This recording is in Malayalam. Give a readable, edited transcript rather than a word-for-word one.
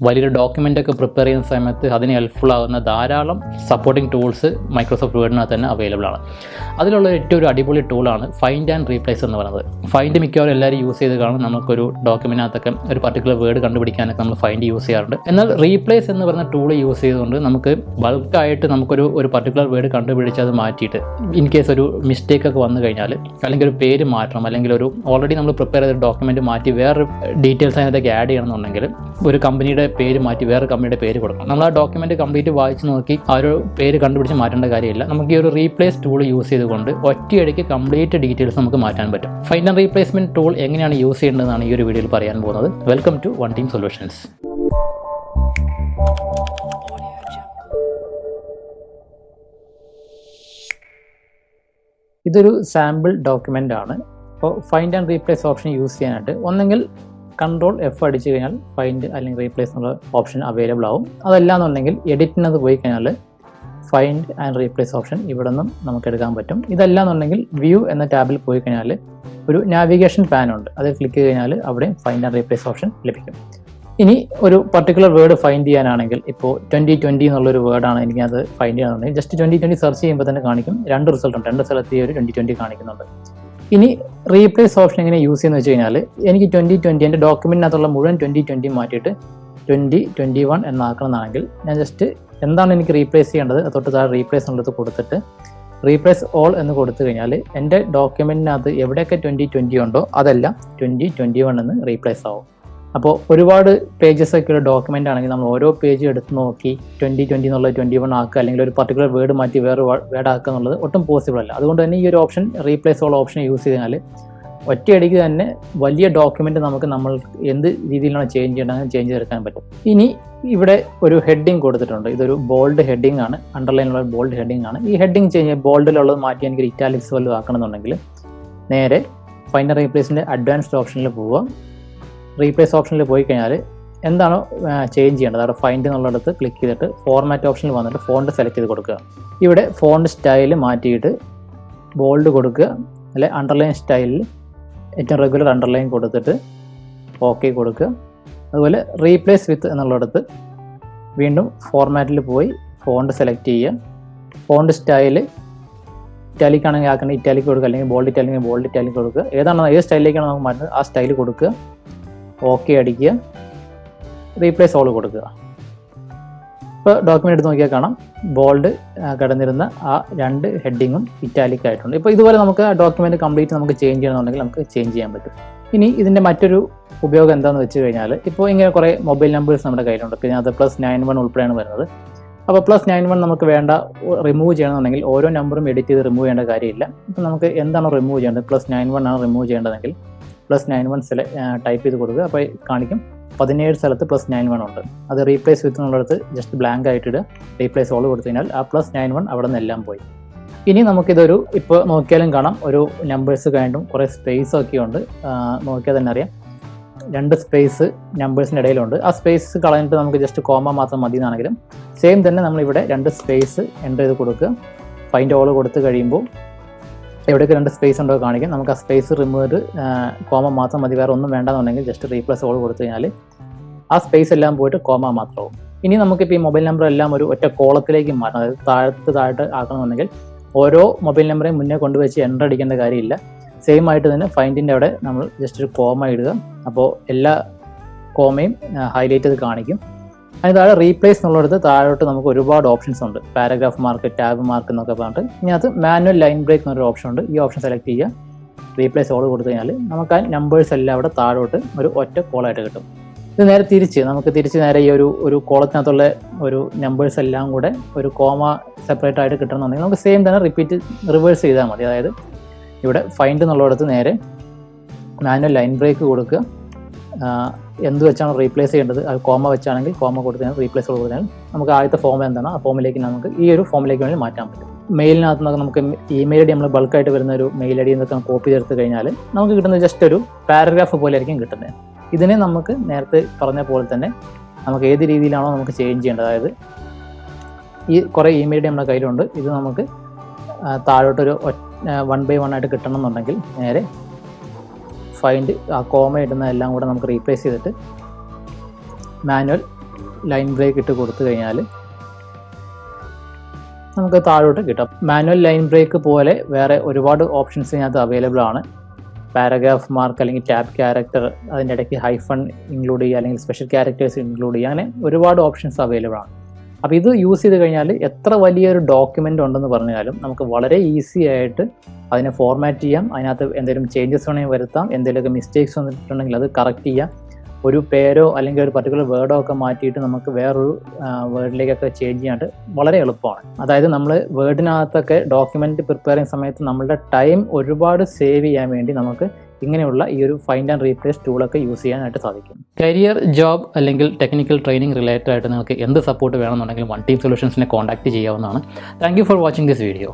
വലിയൊരു ഡോക്യുമെൻ്റൊക്കെ പ്രിപ്പയർ ചെയ്യുന്ന സമയത്ത് അതിന് ഹെൽപ്ഫുൾ ആകുന്ന ധാരാളം സപ്പോർട്ടിംഗ് ടൂൾസ് മൈക്രോസോഫ്റ്റ് വേർഡിനകത്ത് തന്നെ അവൈലബിൾ ആണ്. അതിലുള്ള ഏറ്റവും ഒരു അടിപൊളി ടൂളാണ് ഫൈൻഡ് ആൻഡ് റീപ്ലേസ് എന്ന് പറയുന്നത്. ഫൈൻഡ് മിക്കവാറും എല്ലാവരും യൂസ് ചെയ്ത് കാണും. നമുക്കൊരു ഡോക്യുമെൻറ്റിനകത്തൊക്കെ ഒരു പർട്ടിക്കുലർ വേർഡ് കണ്ടുപിടിക്കാനൊക്കെ നമ്മൾ ഫൈൻഡ് യൂസ് ചെയ്യാറുണ്ട്. എന്നാൽ റീപ്ലേസ് എന്ന് പറയുന്ന ടൂൾ യൂസ് ചെയ്തുകൊണ്ട് നമുക്ക് ബൾക്കായിട്ട് നമുക്കൊരു പർട്ടിക്കുലർ വേർഡ് കണ്ടുപിടിച്ച് അത് മാറ്റിയിട്ട് ഇൻ കേസ് ഒരു മിസ്റ്റേക്ക് ഒക്കെ വന്നു കഴിഞ്ഞാൽ, അല്ലെങ്കിൽ ഒരു പേര് മാറ്റണം, അല്ലെങ്കിൽ ഒരു ഓൾറെഡി നമ്മൾ പ്രിപ്പയർ ചെയ്ത ഡോക്യുമെൻറ്റ് മാറ്റി വേറൊരു ഡീറ്റെയിൽസ് അതിനകത്തേക്ക് ആഡ് ചെയ്യണമെന്നുണ്ടെങ്കിൽ ഒരു കമ്പനിയുടെ പേര് മാറ്റി വേറെ കമ്പനിയുടെ പേര് കൊടുക്കണം. നമ്മൾ ആ ഡോക്യുമെൻറ്റ് കംപ്ലീറ്റ് വായിച്ച് നോക്കി ആ ഒരു പേര് കണ്ടുപിടിച്ച് മാറ്റേണ്ട കാര്യമില്ല. നമുക്ക് ഈ ഒരു റീപ്ലേസ് ടൂൾ യൂസ് ചെയ്തുകൊണ്ട് ഒറ്റയടിക്ക് കംപ്ലീറ്റ് ഡീറ്റെയിൽസ് നമുക്ക് മാറ്റാൻ പറ്റും. ഫൈൻഡ് ആൻഡ് റീപ്ലേസ്മെൻറ്റ് ടൂൾ എങ്ങനെയാണ് യൂസ് ചെയ്യേണ്ടതെന്നാണ് ഈ ഒരു വീഡിയോയിൽ പറയാൻ പോകുന്നത്. Welcome to One Team Solutions. ഇതൊരു സാമ്പിൾ ഡോക്യുമെൻ്റ് ആണ്. അപ്പോൾ find and replace option use ചെയ്യാനായിട്ട് ഒന്നെങ്കിൽ Ctrl F അടിച്ചു കഴിഞ്ഞാൽ ഫൈൻഡ് അല്ലെങ്കിൽ റീപ്ലേസ് എന്നുള്ള ഓപ്ഷൻ അവൈലബിൾ ആവും. അതല്ലാന്നുണ്ടെങ്കിൽ എഡിറ്റിനകത്ത് പോയി കഴിഞ്ഞാൽ ഫൈൻഡ് ആൻഡ് റീപ്ലേസ് ഓപ്ഷൻ ഇവിടെ നിന്നും നമുക്ക് എടുക്കാൻ പറ്റും. ഇതല്ലാന്നുണ്ടെങ്കിൽ വ്യൂ എന്ന ടാബിൽ പോയി കഴിഞ്ഞാൽ ഒരു നാവിഗേഷൻ പാൻ ഉണ്ട്. അതിൽ ക്ലിക്ക് കഴിഞ്ഞാൽ അവിടെ ഫൈൻഡ് ആൻഡ് റീപ്ലേസ് ഓപ്ഷൻ ലഭിക്കും. ഇനി ഒരു പർട്ടിക്കുലർ വേർഡ് ഫൈൻഡ് ചെയ്യാനാണെങ്കിൽ ഇപ്പോൾ 2020 എന്നുള്ളൊരു വേർഡാണ് എനിക്ക് അത് ഫൈൻഡ് ചെയ്യാനുണ്ടെങ്കിൽ ജസ്റ്റ് 2020 സെർച്ച് ചെയ്യുമ്പോൾ തന്നെ കാണിക്കും. രണ്ട് റിസൾട്ട് ഉണ്ട്. രണ്ട് സ്ഥലത്ത് ഈ ഒരു 2020 കാണിക്കുന്നുണ്ട്. ഇനി റീപ്ലേസ് ഓപ്ഷൻ എങ്ങനെ യൂസ് ചെയ്യുന്നത് വെച്ച് കഴിഞ്ഞാൽ എനിക്ക് 2020 എൻ്റെ ഡോക്യുമെൻറ്റിനകത്തുള്ള മുഴുവൻ 2020 മാറ്റിയിട്ട് 2021 എന്നാക്കണമെന്നാണെങ്കിൽ ഞാൻ ജസ്റ്റ് എന്താണ് എനിക്ക് റീപ്ലേസ് ചെയ്യേണ്ടത് തൊട്ട് താഴെ റീപ്ലേസ് എന്നുള്ളത് കൊടുത്തിട്ട് റീപ്ലേസ് ഓൾ എന്ന് കൊടുത്തു കഴിഞ്ഞാൽ എൻ്റെ ഡോക്യുമെൻറ്റിനകത്ത് എവിടെയൊക്കെ 2020 ഉണ്ടോ അതെല്ലാം 2021 എന്ന് റീപ്ലേസ് ആവും. അപ്പോൾ ഒരുപാട് പേജസ് ഒക്കെയുള്ള ഡോക്യുമെൻ്റ് ആണെങ്കിൽ നമ്മൾ ഓരോ പേജ് എടുത്ത് നോക്കി 2020 എന്നുള്ളത് 21 ആക്കുക, അല്ലെങ്കിൽ ഒരു പർട്ടിക്കുലർ വേർഡ് മാറ്റി വേറെ വേർഡ് ആക്കുക എന്നുള്ളത് ഒട്ടും പോസിബിൾ അല്ല. അതുകൊണ്ട് തന്നെ ഈ ഒരു option replace all option use ചെയ്താൽ ഒറ്റയടിക്ക് തന്നെ വലിയ ഡോക്യുമെൻ്റ് നമ്മൾ എന്ത് രീതിയിലാണ് ചേഞ്ച് ചെയ്യേണ്ടത് ചേഞ്ച് ചെയ്തെടുക്കാൻ പറ്റും. ഇനി ഇവിടെ ഒരു ഹെഡിങ് കൊടുത്തിട്ടുണ്ട്. ഇതൊരു ബോൾഡ് ഹെഡിങ് ആണ്, അണ്ടർലൈനുള്ള ബോൾഡ് ഹെഡിങ് ആണ്. ഈ ഹെഡിങ് ചേഞ്ച് ബോൾഡിലുള്ളത് മാറ്റി എനിക്ക് ഇറ്റാലിക്സ് വല്ലതും ആക്കണമെന്നുണ്ടെങ്കിൽ നേരെ ഫൈൻഡ് ആൻഡ് റീപ്ലേസിൻ്റെ അഡ്വാൻസ്ഡ് ഓപ്ഷനിൽ പോവുക. റീപ്ലേസ് ഓപ്ഷനിൽ പോയി കഴിഞ്ഞാൽ എന്താണോ ചേഞ്ച് ചെയ്യേണ്ടത് അവിടെ ഫൈൻഡ് എന്നുള്ളിടത്ത് ക്ലിക്ക് ചെയ്തിട്ട് ഫോർമാറ്റ് ഓപ്ഷനിൽ വന്നിട്ട് ഫോണ്ട് സെലക്ട് ചെയ്ത് കൊടുക്കുക. ഇവിടെ ഫോണ്ട് സ്റ്റൈൽ മാറ്റിയിട്ട് ബോൾഡ് കൊടുക്കുക, അല്ലെ അണ്ടർലൈൻ സ്റ്റൈലിൽ ഏറ്റവും റെഗുലർ അണ്ടർലൈൻ കൊടുത്തിട്ട് ഓക്കെ കൊടുക്കുക. അതുപോലെ റീപ്ലേസ് വിത്ത് എന്നുള്ളിടത്ത് വീണ്ടും ഫോർമാറ്റിൽ പോയി ഫോണ്ട് സെലക്ട് ചെയ്യുക. ഫോണ്ട് സ്റ്റൈൽ ഇറ്റാലിക് ആണെങ്കിൽ ആക്കണമെങ്കിൽ ഇറ്റാലിക് കൊടുക്കുക, അല്ലെങ്കിൽ ബോൾഡ് ഇറ്റാലിക് ബോൾഡ് ഇറ്റാലിക് കൊടുക്കുക. ഏത് സ്റ്റൈലിലേക്കാണ് നമുക്ക് മാറ്റുന്നത് ആ സ്റ്റൈൽ കൊടുക്കുക, ഓക്കെ അടിക്കുക, റീപ്ലേസ് ഓൾ കൊടുക്കുക. ഇപ്പോൾ ഡോക്യുമെൻ്റ് എടുത്ത് നോക്കിയാൽ കാണാം ബോൾഡ് കിടന്നിരുന്ന ആ രണ്ട് ഹെഡിങ്ങും ഇറ്റാലിക് ആയിട്ടുണ്ട്. ഇപ്പോൾ ഇതുപോലെ നമുക്ക് ആ ഡോക്യുമെൻ്റ് കംപ്ലീറ്റ് നമുക്ക് ചേഞ്ച് ചെയ്യണമെന്നുണ്ടെങ്കിൽ നമുക്ക് ചേഞ്ച് ചെയ്യാൻ പറ്റും. ഇനി ഇതിൻ്റെ മറ്റൊരു ഉപയോഗം എന്താണെന്ന് വെച്ച് കഴിഞ്ഞാൽ ഇപ്പോൾ ഇങ്ങനെ കുറേ മൊബൈൽ നമ്പേഴ്സ് നമ്മുടെ കയ്യിലുണ്ട്. പിന്നെ അത് +91 ഉൾപ്പെടെയാണ് വരുന്നത്. അപ്പോൾ +91 നമുക്ക് വേണ്ട റിമൂവ് ചെയ്യണമെന്നുണ്ടെങ്കിൽ ഓരോ നമ്പറും എഡിറ്റ് ചെയ്ത് റിമൂവ് ചെയ്യേണ്ട കാര്യമില്ല. ഇപ്പോൾ നമുക്ക് എന്താണോ റിമൂവ് ചെയ്യേണ്ടത് +91 ആണ് റിമൂവ് ചെയ്യേണ്ടതെങ്കിൽ +91 ടൈപ്പ് ചെയ്ത് കൊടുക്കുക. അപ്പോൾ കാണിക്കും 17 സ്ഥലത്ത് +91 ഉണ്ട്. അത് റീപ്ലേസ് വിത്ത് എന്നുള്ളത് ജസ്റ്റ് ബ്ലാങ്ക് ആയിട്ടിടുക, റീപ്ലേസ് ഓൾ കൊടുത്തു കഴിഞ്ഞാൽ ആ +91 അവിടെ നിന്ന് എല്ലാം പോയി. ഇനി നമുക്കിതൊരു ഇപ്പോൾ നോക്കിയാലും കാണാം ഒരു നമ്പേഴ്സ് കഴിഞ്ഞും കുറേ സ്പേസ് ഒക്കെ ഉണ്ട്. നോക്കിയാൽ തന്നെ അറിയാം 2 സ്പേസ് നമ്പേഴ്സിൻ്റെ ഇടയിലുണ്ട്. ആ സ്പേസ് കളഞ്ഞിട്ട് നമുക്ക് ജസ്റ്റ് കോമ മാത്രം മതി എന്നാണെങ്കിലും സെയിം തന്നെ നമ്മളിവിടെ 2 സ്പേസ് എൻ്റർ ചെയ്ത് കൊടുക്കുക. ഫൈൻഡ് ഓൾ കൊടുത്ത് കഴിയുമ്പോൾ എവിടെയൊക്കെ 2 സ്പേസ് ഉണ്ടോ കാണിക്കും. നമുക്ക് ആ സ്പേസ് റിമൂവ് ചെയ്ത് കോമ മാത്രം മതി, വേറെ ഒന്നും വേണ്ടെന്നുണ്ടെങ്കിൽ ജസ്റ്റ് റീപ്ലേസ് ഓൾ കൊടുത്തു കഴിഞ്ഞാൽ ആ സ്പേസ് എല്ലാം പോയിട്ട് കോമ മാത്രമാവും. ഇനി നമുക്കിപ്പോൾ ഈ മൊബൈൽ നമ്പർ എല്ലാം ഒരു ഒറ്റ കോളത്തിലേക്ക് മാറ്റണം. അതായത് താഴത്ത് ആക്കണമെന്നുണ്ടെങ്കിൽ ഓരോ മൊബൈൽ നമ്പറേയും മുന്നേ കൊണ്ടുവച്ച് എൻ്റർ അടിക്കേണ്ട കാര്യമില്ല. സെയിം ആയിട്ട് തന്നെ ഫൈൻഡിൻ്റെ അവിടെ നമ്മൾ ജസ്റ്റ് ഒരു കോമ ഇടുക. അപ്പോൾ എല്ലാ കോമയും ഹൈലൈറ്റ് ചെയ്ത് കാണിക്കും. അതിന് താഴെ റീപ്ലേസ് എന്നുള്ളിടത്ത് താഴോട്ട് നമുക്ക് ഒരുപാട് ഓപ്ഷൻസ് ഉണ്ട്. പാരഗ്രാഫ് മാർക്ക്, ടാബ് മാർക്ക് എന്നൊക്കെ പറഞ്ഞിട്ട് ഇതിനകത്ത് മാനുവൽ ലൈൻ ബ്രേക്ക് എന്നൊരു ഓപ്ഷൻ ഉണ്ട്. ഈ ഓപ്ഷൻ സെലക്ട് ചെയ്യുക, റീപ്ലേസ് ഓൾ കൊടുത്തു കഴിഞ്ഞാൽ നമുക്ക് ആ നമ്പേഴ്സ് എല്ലാം അവിടെ താഴോട്ട് ഒരു ഒറ്റ കോളായിട്ട് കിട്ടും. ഇത് നേരെ തിരിച്ച് നേരെ ഈ ഒരു കോളത്തിനകത്തുള്ള ഒരു നമ്പേഴ്സ് എല്ലാം കൂടെ ഒരു കോമ സെപ്പറേറ്റ് ആയിട്ട് കിട്ടണമെന്നുണ്ടെങ്കിൽ നമുക്ക് സെയിം തന്നെ റിവേഴ്സ് ചെയ്താൽ മതി. അതായത് ഇവിടെ ഫൈൻഡ് എന്നുള്ളിടത്ത് നേരെ മാനുവൽ ലൈൻ ബ്രേക്ക് കൊടുക്കുക. എന്ത് വെച്ചാണ് റീപ്ലേസ് ചെയ്യേണ്ടത് അത് കോമ വെച്ചാണെങ്കിൽ കോമ കൊടുത്താൽ റീപ്ലേസ് കൊടുത്താൽ നമുക്ക് ആദ്യത്തെ ഫോം എന്താണ് ആ ഫോമിലേക്ക് നമുക്ക് ഈ ഒരു ഫോമിലേക്ക് വേണ്ടി മാറ്റാൻ പറ്റും. മെയിലിനകത്ത് നിന്നൊക്കെ നമുക്ക് ഇമെയിൽ ഐ ഡി നമ്മൾ ബൾക്കായിട്ട് വരുന്ന ഒരു മെയിൽ ഐ ഡി എന്നൊക്കെ കോപ്പി ചേർത്ത് കഴിഞ്ഞാൽ നമുക്ക് കിട്ടുന്നത് ജസ്റ്റ് ഒരു പാരഗ്രാഫ് പോലെ ആയിരിക്കും കിട്ടുന്നത്. ഇതിനെ നമുക്ക് നേരത്തെ പറഞ്ഞ പോലെ തന്നെ നമുക്ക് ഏത് രീതിയിലാണോ നമുക്ക് ചേഞ്ച് ചെയ്യേണ്ടത്, അതായത് ഈ കുറേ ഇമെയിൽ ഐ ഡി നമ്മുടെ കയ്യിലുണ്ട്, ഇത് നമുക്ക് താഴോട്ടൊരു 1 by 1 ആയിട്ട് കിട്ടണം എന്നുണ്ടെങ്കിൽ നേരെ ഫൈൻഡ് ആ കോമ ഇടുന്ന എല്ലാം കൂടെ നമുക്ക് റീപ്ലേസ് ചെയ്തിട്ട് മാനുവൽ ലൈൻ ബ്രേക്ക് ഇട്ട് കൊടുത്തു കഴിഞ്ഞാൽ നമുക്ക് താഴോട്ട് കിട്ടും. മാനുവൽ ലൈൻ ബ്രേക്ക് പോലെ വേറെ ഒരുപാട് ഓപ്ഷൻസ് ഇതിനകത്ത് അവൈലബിൾ ആണ്. പാരഗ്രാഫ് മാർക്ക് അല്ലെങ്കിൽ ടാബ് ക്യാരക്ടർ, അതിൻ്റെ ഇടയ്ക്ക് ഹൈഫൺ ഇൻക്ലൂഡ് ചെയ്യുക അല്ലെങ്കിൽ സ്പെഷ്യൽ ക്യാരക്ടേഴ്സ് ഇൻക്ലൂഡ് ചെയ്യുക, അങ്ങനെ ഒരുപാട് ഓപ്ഷൻസ് അവൈലബിൾ ആണ്. അപ്പോൾ ഇത് യൂസ് ചെയ്ത് കഴിഞ്ഞാൽ എത്ര വലിയൊരു ഡോക്യുമെൻ്റ് ഉണ്ടെന്ന് പറഞ്ഞാലും നമുക്ക് വളരെ ഈസി ആയിട്ട് അതിനെ ഫോർമാറ്റ് ചെയ്യാം. അതിനകത്ത് എന്തെങ്കിലും ചേഞ്ചസ് വേണമെങ്കിൽ വരുത്താം, എന്തെങ്കിലുമൊക്കെ മിസ്റ്റേക്സ് വന്നിട്ടുണ്ടെങ്കിൽ അത് കറക്റ്റ് ചെയ്യാം. ഒരു പേരോ അല്ലെങ്കിൽ ഒരു പർട്ടിക്കുലർ വേർഡോ ഒക്കെ മാറ്റിയിട്ട് നമുക്ക് വേറൊരു വേർഡിലേക്കൊക്കെ ചേഞ്ച് ചെയ്യാനായിട്ട് വളരെ എളുപ്പമാണ്. അതായത് നമ്മൾ വേർഡിനകത്തൊക്കെ ഡോക്യുമെൻ്റ് പ്രിപ്പയർ ചെയ്യുന്ന സമയത്ത് നമ്മളുടെ ടൈം ഒരുപാട് സേവ് ചെയ്യാൻ വേണ്ടി നമുക്ക് ഇങ്ങനെയുള്ള ഈ ഒരു ഫൈൻഡ് ആൻഡ് റീപ്ലേസ് ടൂളൊക്കെ യൂസ് ചെയ്യാനായിട്ട് സാധിക്കും. കരിയർ, ജോബ് അല്ലെങ്കിൽ ടെക്നിക്കൽ ട്രെയിനിങ് റിലേറ്റഡ് ആയിട്ട് നിങ്ങൾക്ക് എന്ത് സപ്പോർട്ട് വേണമെന്നുണ്ടെങ്കിലും വൺ ടീം സൊല്യൂഷൻസിനെ കോൺടാക്ട് ചെയ്യാവുന്നതാണ്. Thank you for watching this video.